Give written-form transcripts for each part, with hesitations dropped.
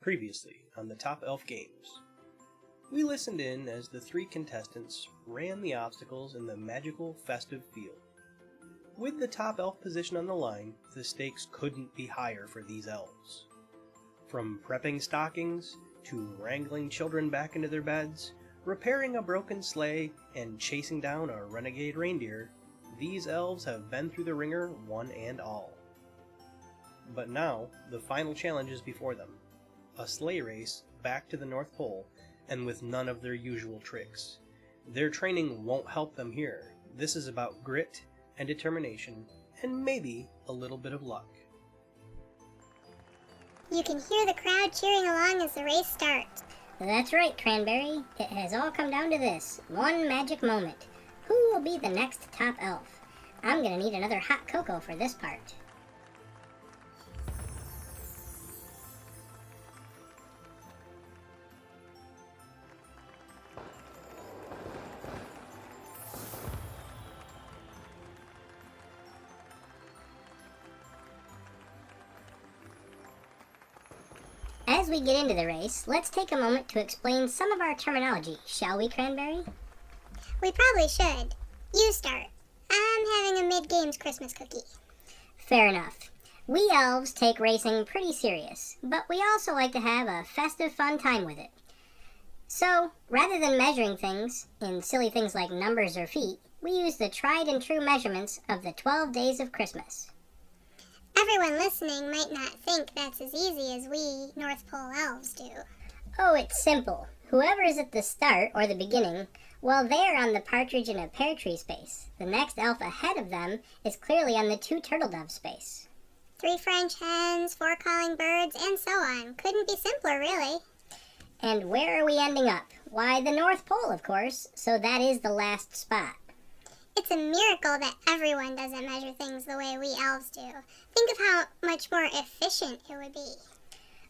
Previously on the Top Elf Games. We listened in as the three contestants ran the obstacles in the magical festive field. With the top elf position on the line, the stakes couldn't be higher for these elves. From prepping stockings, to wrangling children back into their beds, repairing a broken sleigh, and chasing down a renegade reindeer, these elves have been through the ringer one and all. But now, the final challenge is before them. A sleigh race back to the North Pole, and with none of their usual tricks. Their training won't help them here. This is about grit and determination, and maybe a little bit of luck. You can hear the crowd cheering along as the race starts. That's right, Cranberry. It has all come down to this. One magic moment. Who will be the next top elf? I'm gonna need another hot cocoa for this part. As we get into the race, let's take a moment to explain some of our terminology, shall we, Cranberry? We probably should. You start. I'm having a mid-games Christmas cookie. Fair enough. We elves take racing pretty serious, but we also like to have a festive fun time with it. So, rather than measuring things in silly things like numbers or feet, we use the tried and true measurements of the 12 days of Christmas. Everyone listening might not think that's as easy as we Northpole elves do. Oh, it's simple. Whoever is at the start or the beginning, well, they're on the partridge in a pear tree space. The next elf ahead of them is clearly on the 2 turtle dove space. 3 French hens, 4 calling birds, and so on. Couldn't be simpler, really. And where are we ending up? Why, the North Pole, of course, so that is the last spot. It's a miracle that everyone doesn't measure things the way we elves do. Think of how much more efficient it would be.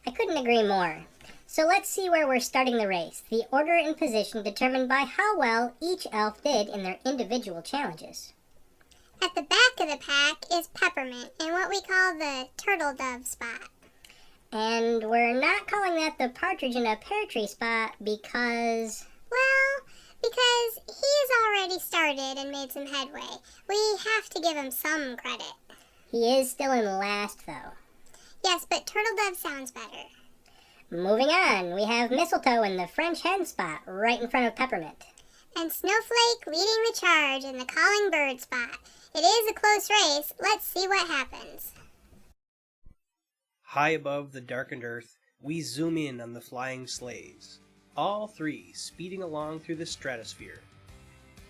I couldn't agree more. So let's see where we're starting the race. The order and position determined by how well each elf did in their individual challenges. At the back of the pack is Peppermint in what we call the turtle dove spot. And we're not calling that the partridge in a pear tree spot because... Well, because he's already started and made some headway. We have to give him some credit. He is still in last, though. Yes, but turtle dove sounds better. Moving on, we have Mistletoe in the French hen spot, right in front of Peppermint. And Snowflake leading the charge in the calling bird spot. It is a close race. Let's see what happens. High above the darkened earth, we zoom in on the flying sleighs, all 3 speeding along through the stratosphere.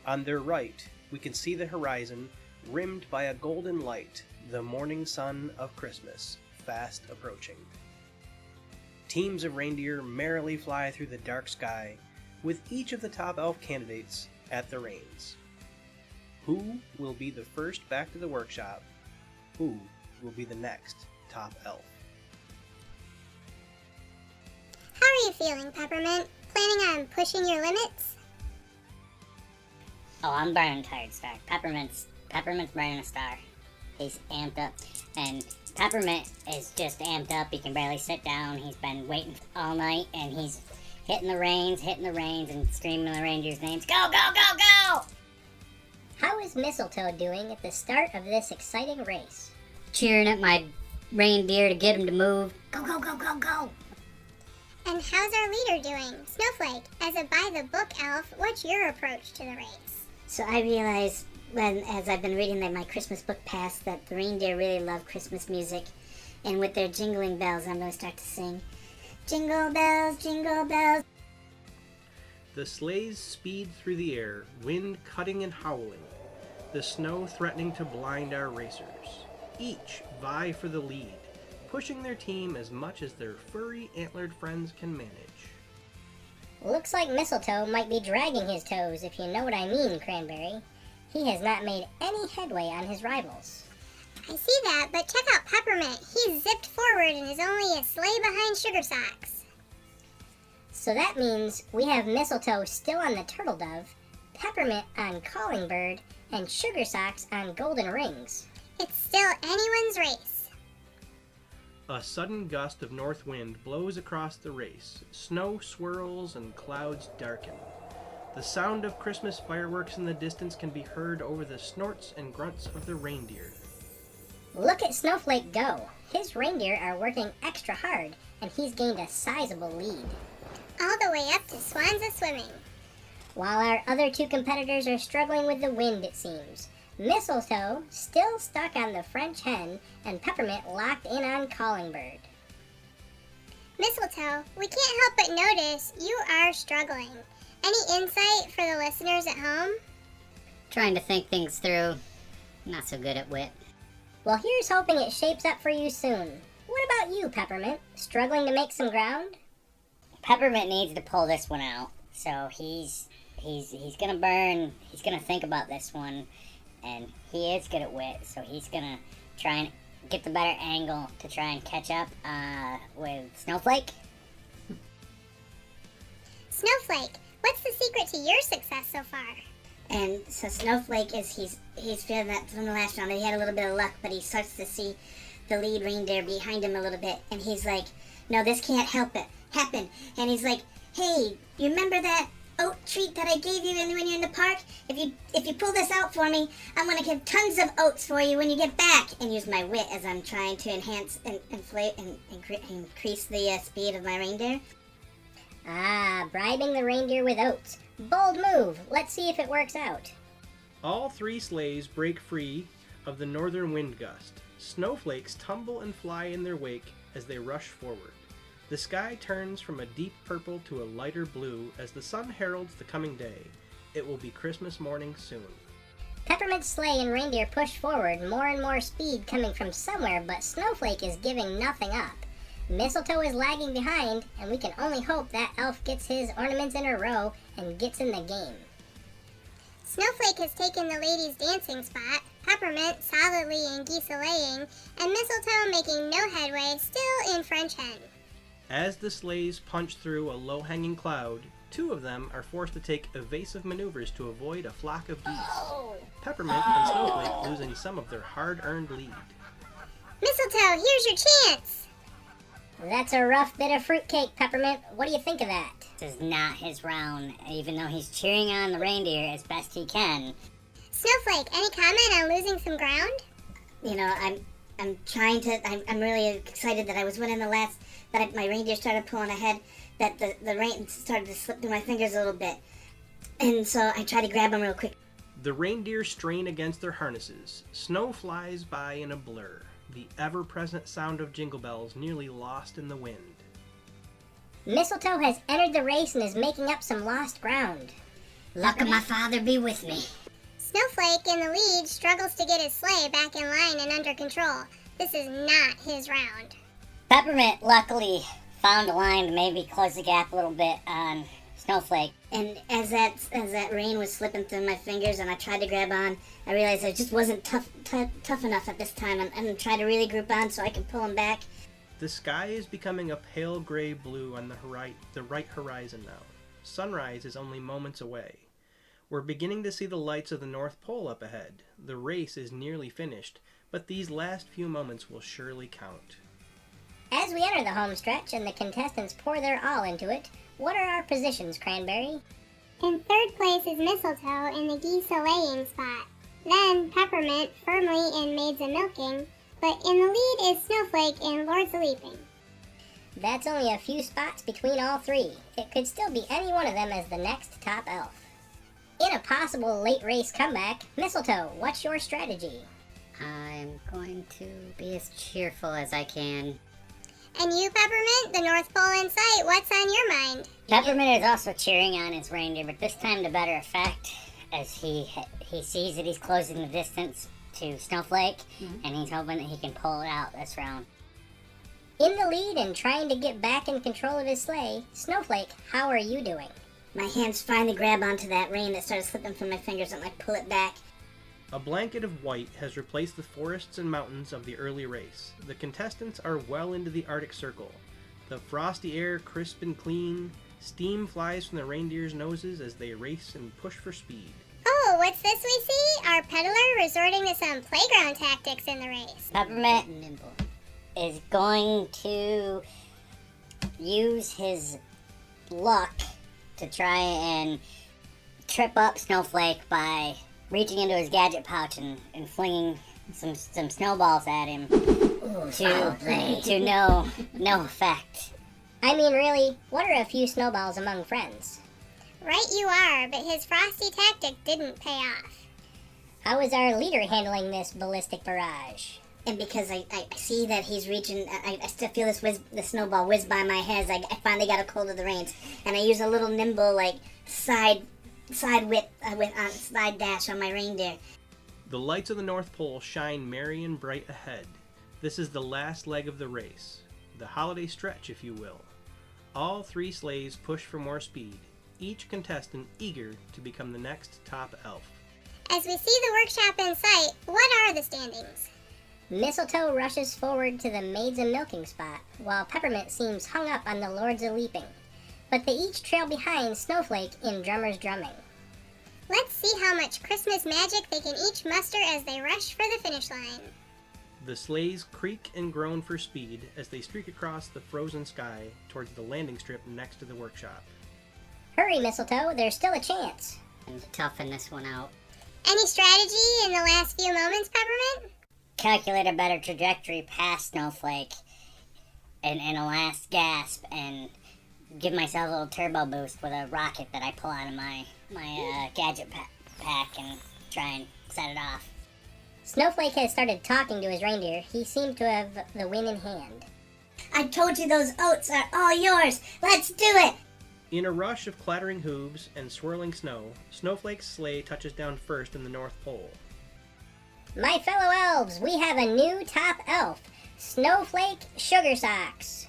On their right, we can see the horizon, rimmed by a golden light, the morning sun of Christmas, fast approaching. Teams of reindeer merrily fly through the dark sky, with each of the top elf candidates at the reins. Who will be the first back to the workshop? Who will be the next top elf? How are you feeling, Peppermint? Planning on pushing your limits? Oh, I'm burning tired, Star. Peppermint's burning a star. He's amped up. And Peppermint is just amped up. He can barely sit down. He's been waiting all night, and he's hitting the reins, and screaming the reindeer's names. Go, go, go, go! How is Mistletoe doing at the start of this exciting race? Cheering at my reindeer to get him to move. Go, go, go, go, go! And how's our leader doing? Snowflake, as a by-the-book elf, what's your approach to the race? So I realized, as I've been reading my Christmas book past, that the reindeer really love Christmas music. And with their jingling bells, I'm going to start to sing, jingle bells, jingle bells. The sleighs speed through the air, wind cutting and howling, the snow threatening to blind our racers. Each vie for the lead, pushing their team as much as their furry, antlered friends can manage. Looks like Mistletoe might be dragging his toes, if you know what I mean, Cranberry. He has not made any headway on his rivals. I see that, but check out Peppermint. He's zipped forward and is only a sleigh behind Sugar Socks. So that means we have Mistletoe still on the turtle dove, Peppermint on calling bird, and Sugar Socks on golden rings. It's still anyone's race. A sudden gust of north wind blows across the race. Snow swirls and clouds darken. The sound of Christmas fireworks in the distance can be heard over the snorts and grunts of the reindeer. Look at Snowflake go. His reindeer are working extra hard, and he's gained a sizable lead. All the way up to swans a-swimming. While our other two competitors are struggling with the wind, it seems. Mistletoe still stuck on the French hen, and Peppermint locked in on Calling Bird. Mistletoe, we can't help but notice you are struggling. Any insight for the listeners at home? Trying to think things through. Not so good at wit. Well, here's hoping it shapes up for you soon. What about you, Peppermint? Struggling to make some ground? Peppermint needs to pull this one out. So he's gonna burn. He's gonna think about this one. And he is good at wit, so he's gonna try and get the better angle to try and catch up with Snowflake. Snowflake, what's the secret to your success so far? And so Snowflake he's feeling that from the last round that he had a little bit of luck, but he starts to see the lead reindeer behind him a little bit, and he's like, no, this can't happen. And he's like, hey, you remember that oat treat that I gave you when you're in the park? If you pull this out for me, I'm gonna give tons of oats for you when you get back. And use my wit as I'm trying to enhance and increase the speed of my reindeer. Ah, bribing the reindeer with oats. Bold move. Let's see if it works out. All three sleighs break free of the northern wind gust. Snowflakes tumble and fly in their wake as they rush forward. The sky turns from a deep purple to a lighter blue as the sun heralds the coming day. It will be Christmas morning soon. Peppermint's sleigh and reindeer push forward, more and more speed coming from somewhere, but Snowflake is giving nothing up. Mistletoe is lagging behind, and we can only hope that elf gets his ornaments in a row and gets in the game. Snowflake has taken the ladies' dancing spot, Peppermint solidly in geese-a-laying, and Mistletoe making no headway, still in French hen. As the sleighs punch through a low-hanging cloud, two of them are forced to take evasive maneuvers to avoid a flock of geese. Peppermint and Snowflake losing some of their hard-earned lead. Mistletoe, here's your chance! That's a rough bit of fruitcake, Peppermint. What do you think of that? This is not his round, even though he's cheering on the reindeer as best he can. Snowflake, any comment on losing some ground? You know, I'm trying to. I'm really excited that I was winning the last. That my reindeer started pulling ahead. That the rein started to slip through my fingers a little bit, and so I tried to grab them real quick. The reindeer strain against their harnesses. Snow flies by in a blur. The ever-present sound of jingle bells nearly lost in the wind. Mistletoe has entered the race and is making up some lost ground. Luck of my father be with me. Snowflake, in the lead, struggles to get his sleigh back in line and under control. This is not his round. Peppermint luckily found a line to maybe close the gap a little bit on Snowflake. And as that rein was slipping through my fingers and I tried to grab on, I realized I just wasn't tough enough at this time. I'm trying to really group on so I can pull him back. The sky is becoming a pale gray blue on the right horizon now. Sunrise is only moments away. We're beginning to see the lights of the North Pole up ahead. The race is nearly finished, but these last few moments will surely count. As we enter the home stretch and the contestants pour their all into it, what are our positions, Cranberry? In third place is Mistletoe in the geese-a-laying spot. Then Peppermint firmly in Maids a-milking, but in the lead is Snowflake in Lords a-leaping. That's only a few spots between all three. It could still be any one of them as the next top elf. In a possible late race comeback, Mistletoe, what's your strategy? I'm going to be as cheerful as I can. And you, Peppermint, the North Pole in sight, what's on your mind? Peppermint is also cheering on his reindeer, but this time to better effect, as he sees that he's closing the distance to Snowflake, and he's hoping that he can pull it out this round. In the lead and trying to get back in control of his sleigh, Snowflake, how are you doing? My hands finally grab onto that rein that started slipping from my fingers and I pull it back. A blanket of white has replaced the forests and mountains of the early race. The contestants are well into the Arctic Circle. The frosty air crisp and clean. Steam flies from the reindeer's noses as they race and push for speed. Oh, what's this we see? Our peddler resorting to some playground tactics in the race. Peppermint is going to use his luck to try and trip up Snowflake by reaching into his gadget pouch and flinging some snowballs at him to no effect. I mean, really, what are a few snowballs among friends? Right you are, but his frosty tactic didn't pay off. How is our leader handling this ballistic barrage? And because I see that he's reaching, I still feel the snowball whiz by my head. I finally got a hold of the reins, and I use a little nimble side dash on my reindeer. The lights of the North Pole shine merry and bright ahead. This is the last leg of the race, the holiday stretch, if you will. All 3 sleighs push for more speed, each contestant eager to become the next top elf. As we see the workshop in sight, what are the standings? Mistletoe rushes forward to the Maids a Milking spot, while Peppermint seems hung up on the Lords a Leaping. But they each trail behind Snowflake in Drummer's Drumming. Let's see how much Christmas magic they can each muster as they rush for the finish line. The sleighs creak and groan for speed as they streak across the frozen sky towards the landing strip next to the workshop. Hurry, Mistletoe, there's still a chance. And toughen this one out. Any strategy in the last few moments, Peppermint? Calculate a better trajectory past Snowflake in a last gasp and give myself a little turbo boost with a rocket that I pull out of my gadget pack and try and set it off. Snowflake has started talking to his reindeer. He seemed to have the win in hand. I told you those oats are all yours. Let's do it. In a rush of clattering hooves and swirling snow, Snowflake's sleigh touches down first in the North Pole. My fellow elves, we have a new top elf, Snowflake Sugar Socks.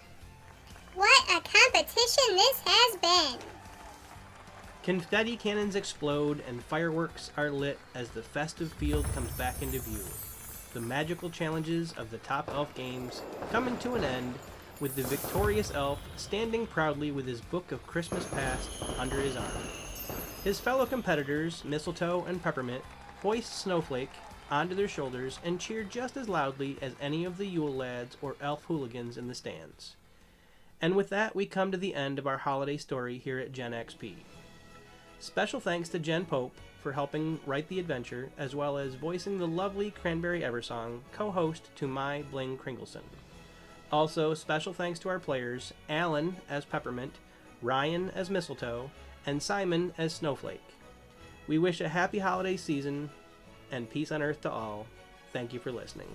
What a competition this has been! Confetti cannons explode and fireworks are lit as the festive field comes back into view. The magical challenges of the Top Elf Games coming to an end with the victorious elf standing proudly with his book of Christmas Past under his arm. His fellow competitors, Mistletoe and Peppermint, hoist Snowflake onto their shoulders and cheer just as loudly as any of the Yule lads or elf hooligans in the stands. And with that, we come to the end of our holiday story here at Gen XP. Special thanks to Jen Pope for helping write the adventure, as well as voicing the lovely Cranberry Eversong, co-host to my Bling Kringleson. Also, special thanks to our players, Alyn as Peppermint, Ryan as Mistletoe, and Simon as Snowflake. We wish a happy holiday season, and peace on earth to all. Thank you for listening.